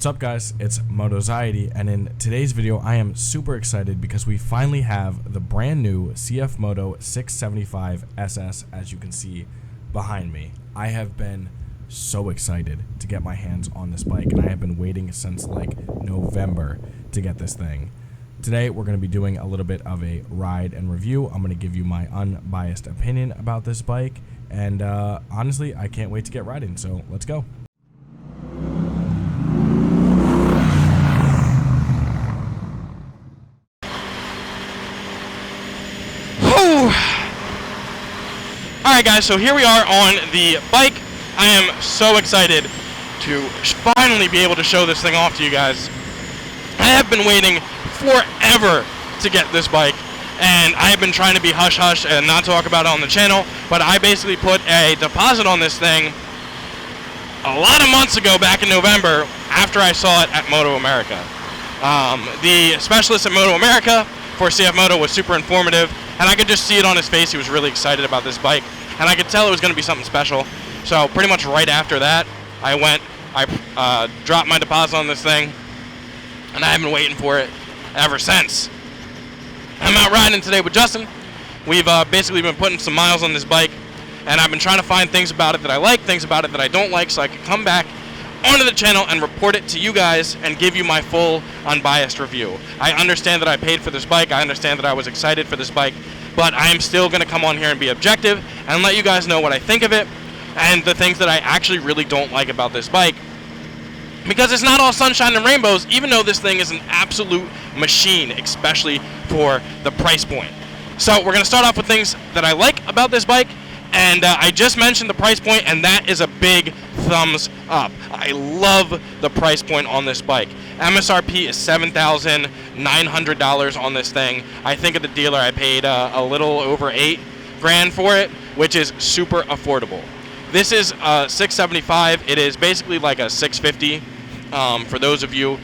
up guys, it's Motoziety, and in today's video I am super excited because we finally have the brand new CFMOTO 675 SS, as you can see behind me. I have been so excited to get my hands on this bike, and I have been waiting since like November to get this thing. Today we're going to be doing a little bit of a ride and review. I'm going to give you my unbiased opinion about this bike, and honestly I can't wait to get riding, so let's go. Alright guys, so here we are on the bike. I am so excited to finally be able to show this thing off to you guys. I have been waiting forever to get this bike, and I have been trying to be hush-hush and not talk about it on the channel, but I basically put a deposit on this thing a lot of months ago, back in November, after I saw it at Moto America. The specialist at Moto America for CFMOTO was super informative, and I could just see it on his face. He was really excited about this bike, and I could tell it was going to be something special. So pretty much right after that, I dropped my deposit on this thing, and I have been waiting for it ever since. I'm out riding today with Justin. We've basically been putting some miles on this bike, and I've been trying to find things about it that I like, things about it that I don't like, so I can come back onto the channel and report it to you guys and give you my full unbiased review. I understand that I paid for this bike, I understand that I was excited for this bike, but I am still going to come on here and be objective and let you guys know what I think of it and the things that I actually really don't like about this bike. Because it's not all sunshine and rainbows, even though this thing is an absolute machine, especially for the price point. So we're going to start off with things that I like about this bike, and I just mentioned the price point, and that is a big thumbs up. I love the price point on this bike. MSRP is $7,900 on this thing. I think at the dealer I paid a little over $8 grand for it, which is super affordable. This is a 675. It is basically like a 650. For those of you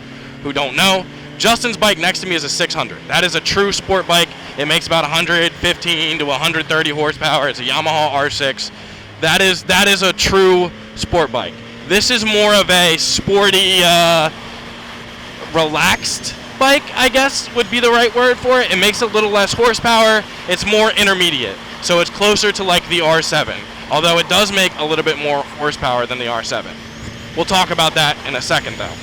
who don't know, Justin's bike next to me is a 600. That is a true sport bike. It makes about 115 to 130 horsepower. It's a Yamaha R6. That is a true sport bike. This is more of a sporty, relaxed bike, I guess would be the right word for it. It makes a little less horsepower. It's more intermediate, so it's closer to like the R7, although it does make a little bit more horsepower than the R7. We'll talk about that in a second though.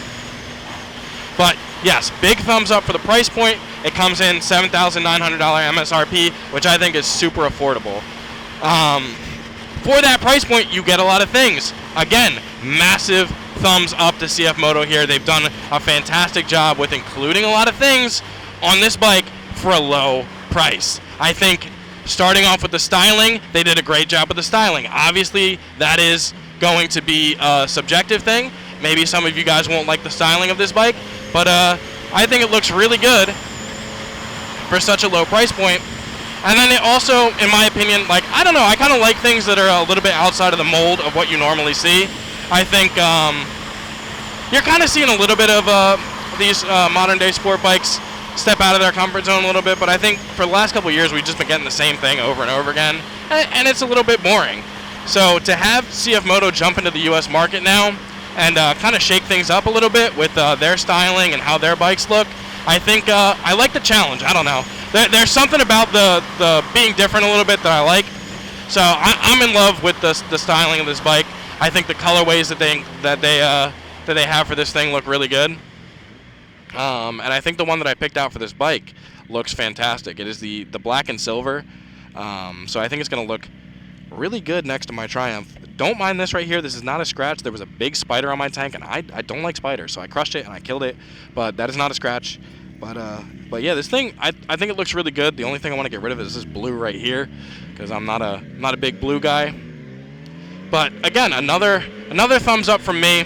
But yes, big thumbs up for the price point. It comes in $7,900 MSRP, which I think is super affordable. For that price point, you get a lot of things. Again, massive thumbs up to CFMOTO here. They've done a fantastic job with including a lot of things on this bike for a low price. I think starting off with the styling, they did a great job with the styling. Obviously, that is going to be a subjective thing. Maybe some of you guys won't like the styling of this bike, but I think it looks really good for such a low price point. And then it also, in my opinion, like, I don't know, I kind of like things that are a little bit outside of the mold of what you normally see. I think you're kind of seeing a little bit of these modern day sport bikes step out of their comfort zone a little bit, but I think for the last couple of years we've just been getting the same thing over and over again, and it's a little bit boring. So to have CFMOTO jump into the US market now and kind of shake things up a little bit with their styling and how their bikes look, I think I like the challenge. I don't know. There's something about the being different a little bit that I like. So I'm in love with the styling of this bike. I think the colorways that they have for this thing look really good. And I think the one that I picked out for this bike looks fantastic. It is the black and silver. So I think it's going to look really good next to my Triumph. Don't mind this right here. This is not a scratch. There was a big spider on my tank, and I don't like spiders, so I crushed it and I killed it. But that is not a scratch. But yeah, this thing, I think it looks really good. The only thing I want to get rid of is this blue right here, because I'm not a big blue guy. But again, another thumbs up from me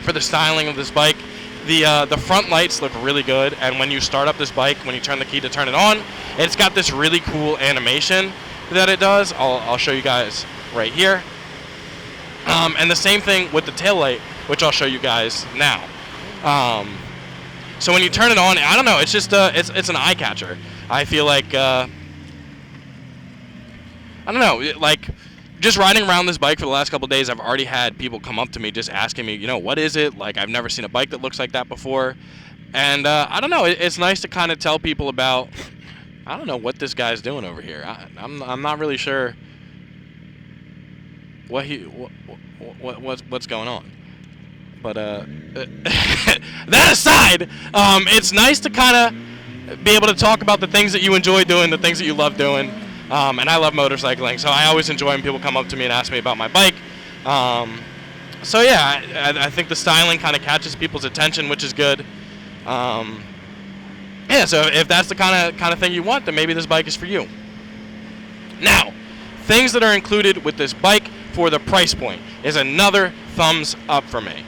for the styling of this bike. The front lights look really good, and when you start up this bike, when you turn the key to turn it on, it's got this really cool animation that it does. I'll show you guys right here. And the same thing with the taillight, which I'll show you guys now. So when you turn it on, I don't know, it's just it's an eye catcher. I feel like I don't know, like just riding around this bike for the last couple of days, I've already had people come up to me just asking me, what is it? Like, I've never seen a bike that looks like that before. And I don't know. It's nice to kind of tell people about, I don't know what this guy's doing over here. I'm not really sure what's going on. But that aside, it's nice to kind of be able to talk about the things that you enjoy doing, the things that you love doing. And I love motorcycling, so I always enjoy when people come up to me and ask me about my bike. So yeah, I think the styling kind of catches people's attention, which is good. Yeah, so if that's the kind of thing you want, then maybe this bike is for you. Now, things that are included with this bike for the price point is another thumbs up for me.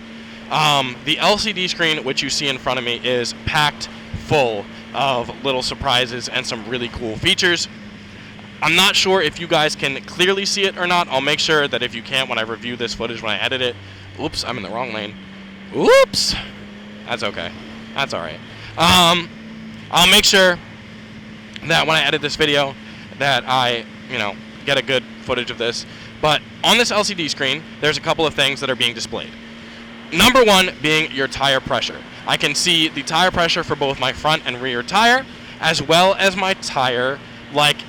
The LCD screen, which you see in front of me, is packed full of little surprises and some really cool features. I'm not sure if you guys can clearly see it or not. I'll make sure that if you can't, when I review this footage, when I edit it. Oops, I'm in the wrong lane. Oops. That's okay. That's all right. I'll make sure that when I edit this video that I, get a good footage of this. But on this LCD screen, there's a couple of things that are being displayed. Number one being your tire pressure. I can see the tire pressure for both my front and rear tire, as well as my tire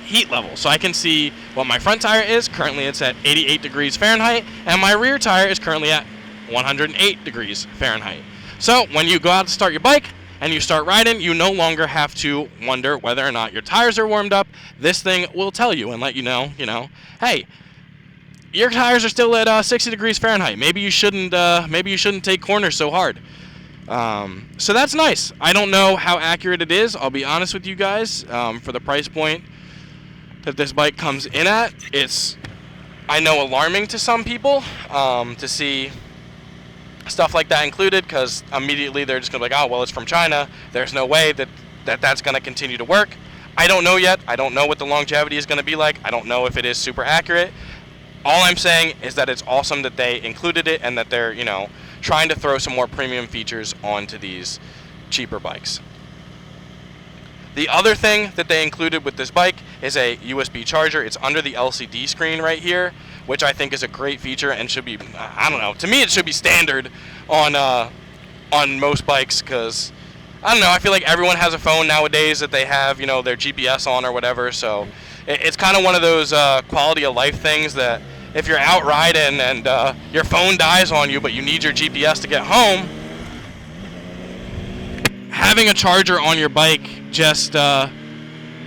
heat level. So I can see what my front tire is. Currently it's at 88 degrees Fahrenheit, and my rear tire is currently at 108 degrees Fahrenheit. So when you go out to start your bike and you start riding, you no longer have to wonder whether or not your tires are warmed up. This thing will tell you and let you know, hey, your tires are still at 60 degrees Fahrenheit. Maybe you shouldn't take corners so hard. So that's nice. I don't know how accurate it is. I'll be honest with you guys. For the price point that this bike comes in at, it's, I know, alarming to some people to see stuff like that included, because immediately they're just going to be like, oh, well, it's from China. There's no way that's going to continue to work. I don't know yet. I don't know what the longevity is going to be like. I don't know if it is super accurate. All I'm saying is that it's awesome that they included it and that they're, trying to throw some more premium features onto these cheaper bikes. The other thing that they included with this bike is a USB charger. It's under the LCD screen right here, which I think is a great feature and should be, I don't know, to me it should be standard on most bikes, because, I don't know, I feel like everyone has a phone nowadays that they have, their GPS on or whatever, so it's kind of one of those quality of life things that if you're out riding and your phone dies on you but you need your GPS to get home, having a charger on your bike just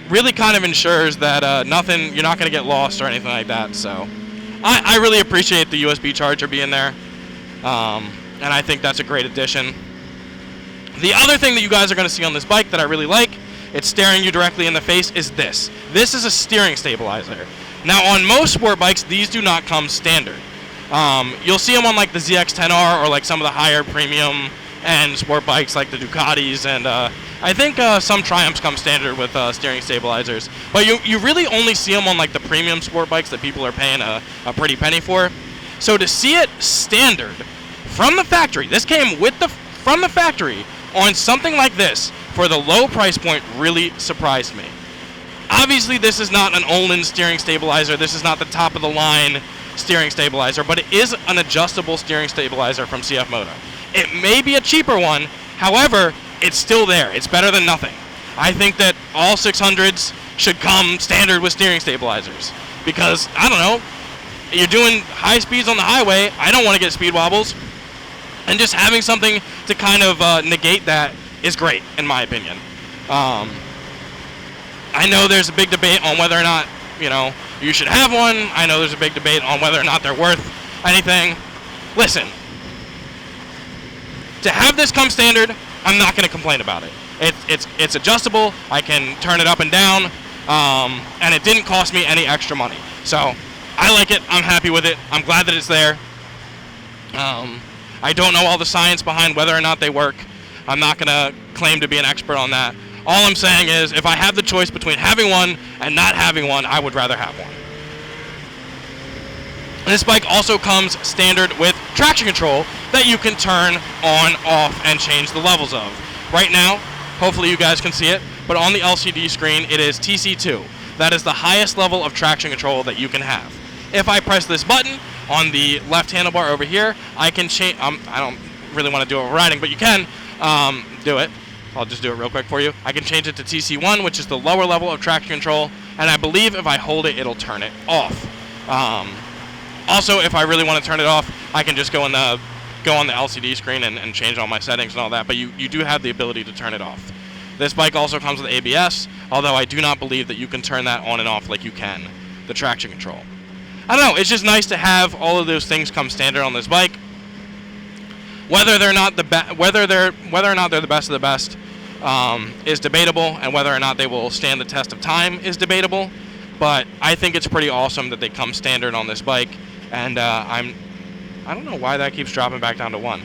really kind of ensures that you're not going to get lost or anything like that. So I really appreciate the USB charger being there, and I think that's a great addition. The other thing that you guys are going to see on this bike that I really like, it's staring you directly in the face, is this. This is a steering stabilizer. Now, on most sport bikes, these do not come standard. You'll see them on the ZX-10R or some of the higher premium end sport bikes like the Ducatis, and I think some Triumphs come standard with steering stabilizers. But you really only see them on the premium sport bikes that people are paying a pretty penny for. So to see it standard from the factory, this came from the factory on something like this for the low price point really surprised me. Obviously, this is not an Olin steering stabilizer. This is not the top-of-the-line steering stabilizer, but it is an adjustable steering stabilizer from CFMOTO. It may be a cheaper one. However, it's still there. It's better than nothing. I think that all 600s should come standard with steering stabilizers because, I don't know, you're doing high speeds on the highway. I don't want to get speed wobbles. And just having something to kind of negate that is great, in my opinion. I know there's a big debate on whether or not, you should have one. I know there's a big debate on whether or not they're worth anything. Listen, to have this come standard, I'm not going to complain about it. It's adjustable. I can turn it up and down, and it didn't cost me any extra money. So I like it. I'm happy with it. I'm glad that it's there. I don't know all the science behind whether or not they work. I'm not going to claim to be an expert on that. All I'm saying is, if I have the choice between having one and not having one, I would rather have one. This bike also comes standard with traction control that you can turn on, off, and change the levels of. Right now, hopefully you guys can see it, but on the LCD screen, it is TC2. That is the highest level of traction control that you can have. If I press this button on the left handlebar over here, I can change. I don't really want to do it while riding, but you can do it. I'll just do it real quick for you. I can change it to TC1, which is the lower level of traction control, and I believe if I hold it, it'll turn it off. Also, if I really want to turn it off, I can just go on the LCD screen and change all my settings and all that, but you do have the ability to turn it off. This bike also comes with ABS, although I do not believe that you can turn that on and off like you can the traction control. I don't know, it's just nice to have all of those things come standard on this bike. Whether or not they're the best of the best is debatable, and whether or not they will stand the test of time is debatable. But I think it's pretty awesome that they come standard on this bike, and I don't know why that keeps dropping back down to 1.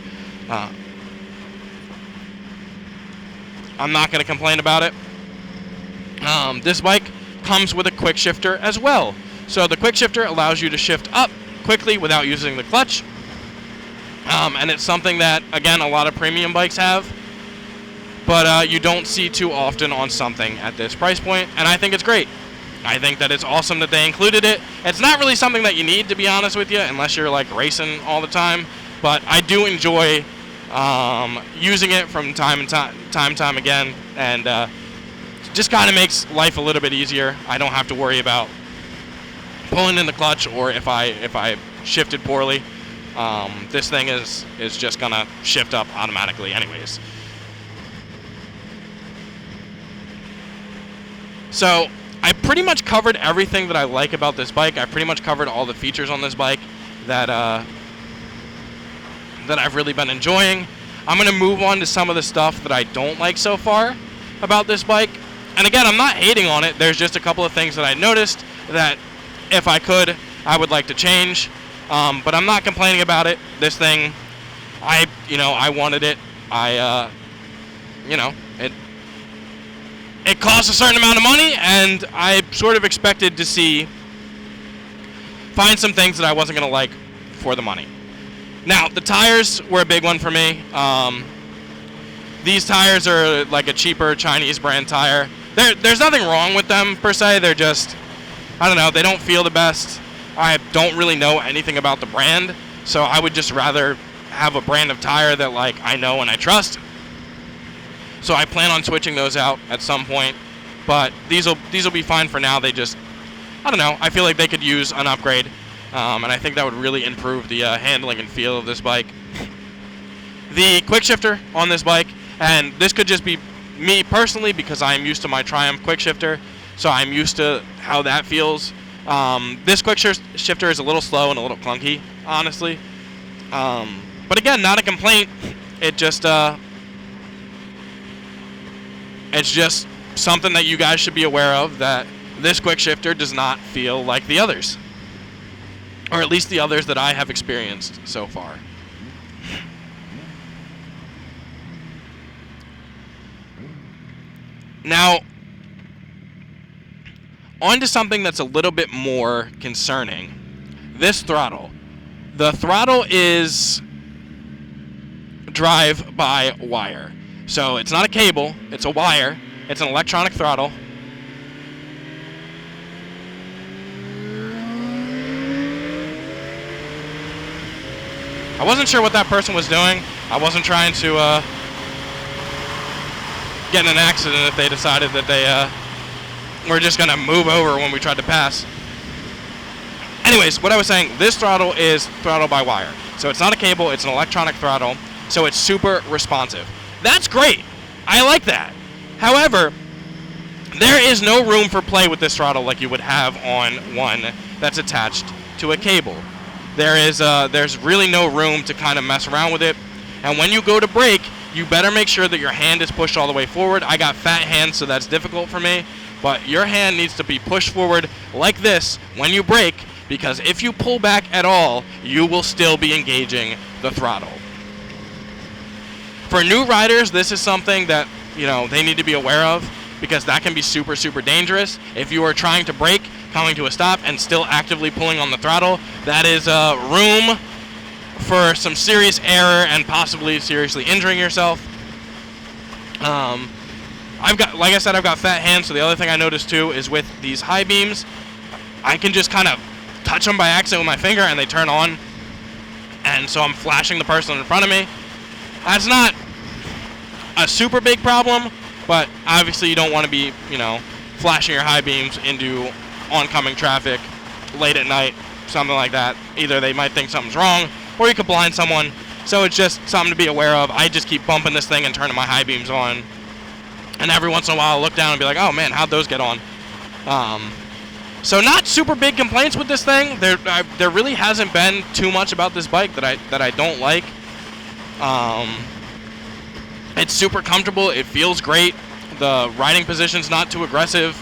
I'm not going to complain about it. This bike comes with a quick shifter as well. So the quick shifter allows you to shift up quickly without using the clutch. And it's something that, again, a lot of premium bikes have, but you don't see too often on something at this price point, and I think it's great. I think that it's awesome that they included it. It's not really something that you need, to be honest with you, unless you're like racing all the time, but I do enjoy using it from time again, and just kind of makes life a little bit easier. I don't have to worry about pulling in the clutch, or if I shifted poorly. This thing is just gonna shift up automatically anyways. So I pretty much covered everything that I like about this bike. I pretty much covered all the features on this bike that I've really been enjoying. I'm gonna move on to some of the stuff that I don't like so far about this bike. And again, I'm not hating on it. There's just a couple of things that I noticed that if I could, I would like to change. But I'm not complaining about it. This thing, I wanted it. It costs a certain amount of money, and I sort of expected to find some things that I wasn't going to like for the money. Now, the tires were a big one for me. These tires are like a cheaper Chinese brand tire. There's nothing wrong with them per se. They're just, I don't know, they don't feel the best. I don't really know anything about the brand, so I would just rather have a brand of tire that like I know and I trust. So I plan on switching those out at some point, but these will be fine for now. They just, I don't know, I feel like they could use an upgrade, and I think that would really improve the handling and feel of this bike. The quick shifter on this bike, and this could just be me personally because I'm used to my Triumph quick shifter, so I'm used to how that feels. This quick shifter is a little slow and a little clunky, honestly. But again, not a complaint. It's just something that you guys should be aware of, that this quick shifter does not feel like the others. Or at least the others that I have experienced so far. Now, on to something that's a little bit more concerning. This throttle. The throttle is drive-by-wire. So it's not a cable, it's a wire. It's an electronic throttle. I wasn't sure what that person was doing. I wasn't trying to get in an accident if they decided that they were just going to move over when we tried to pass. Anyways, what I was saying, this throttle is throttle by wire. So it's not a cable, it's an electronic throttle, so it's super responsive. That's great. I like that. However, there is no room for play with this throttle like you would have on one that's attached to a cable. There's really no room to kind of mess around with it. And when you go to brake, you better make sure that your hand is pushed all the way forward. I got fat hands, so that's difficult for me. But your hand needs to be pushed forward like this when you brake, because if you pull back at all, you will still be engaging the throttle. For new riders, this is something that, they need to be aware of, because that can be super, super dangerous. If you are trying to brake, coming to a stop, and still actively pulling on the throttle, that is room for some serious error and possibly seriously injuring yourself. Like I said, I've got fat hands, so the other thing I noticed too is with these high beams, I can just kind of touch them by accident with my finger and they turn on, and so I'm flashing the person in front of me. That's not a super big problem, but obviously you don't want to be, you know, flashing your high beams into oncoming traffic late at night, something like that. Either they might think something's wrong, or you could blind someone. So it's just something to be aware of. I just keep bumping this thing and turning my high beams on, and every once in a while I'll look down and be like, oh man, how'd those get on? So not super big complaints with this thing. There really hasn't been too much about this bike that I don't like. It's super comfortable. It feels great. The riding position's not too aggressive.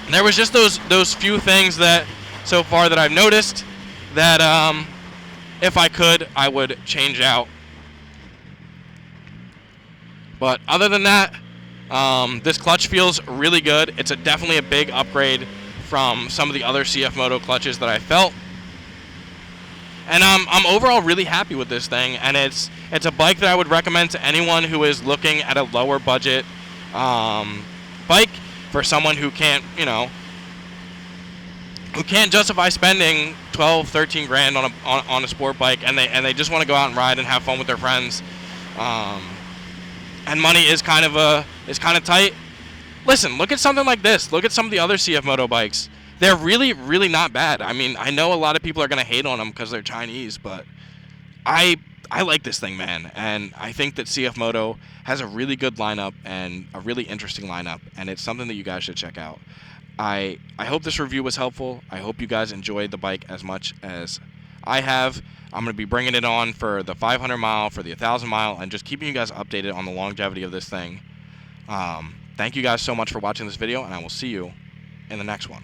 There was just those few things that so far that I've noticed that if I could, I would change out. But other than that, this clutch feels really good. It's definitely a big upgrade from some of the other CFMOTO clutches that I felt. And I'm overall really happy with this thing, and it's a bike that I would recommend to anyone who is looking at a lower budget bike, for someone who can't, you know, who can't justify spending 12, 13 grand on a sport bike, and they just want to go out and ride and have fun with their friends. And money is kind of tight. Listen, look at something like this. Look at some of the other CFMOTO bikes. They're really, really not bad. I mean, I know a lot of people are going to hate on them because they're Chinese, but I like this thing, man. And I think that CFMOTO has a really good lineup and a really interesting lineup, and it's something that you guys should check out. I hope this review was helpful. I hope you guys enjoyed the bike as much as I have. I'm going to be bringing it on for the 500 mile, for the 1,000 mile, and just keeping you guys updated on the longevity of this thing. Thank you guys so much for watching this video, and I will see you in the next one.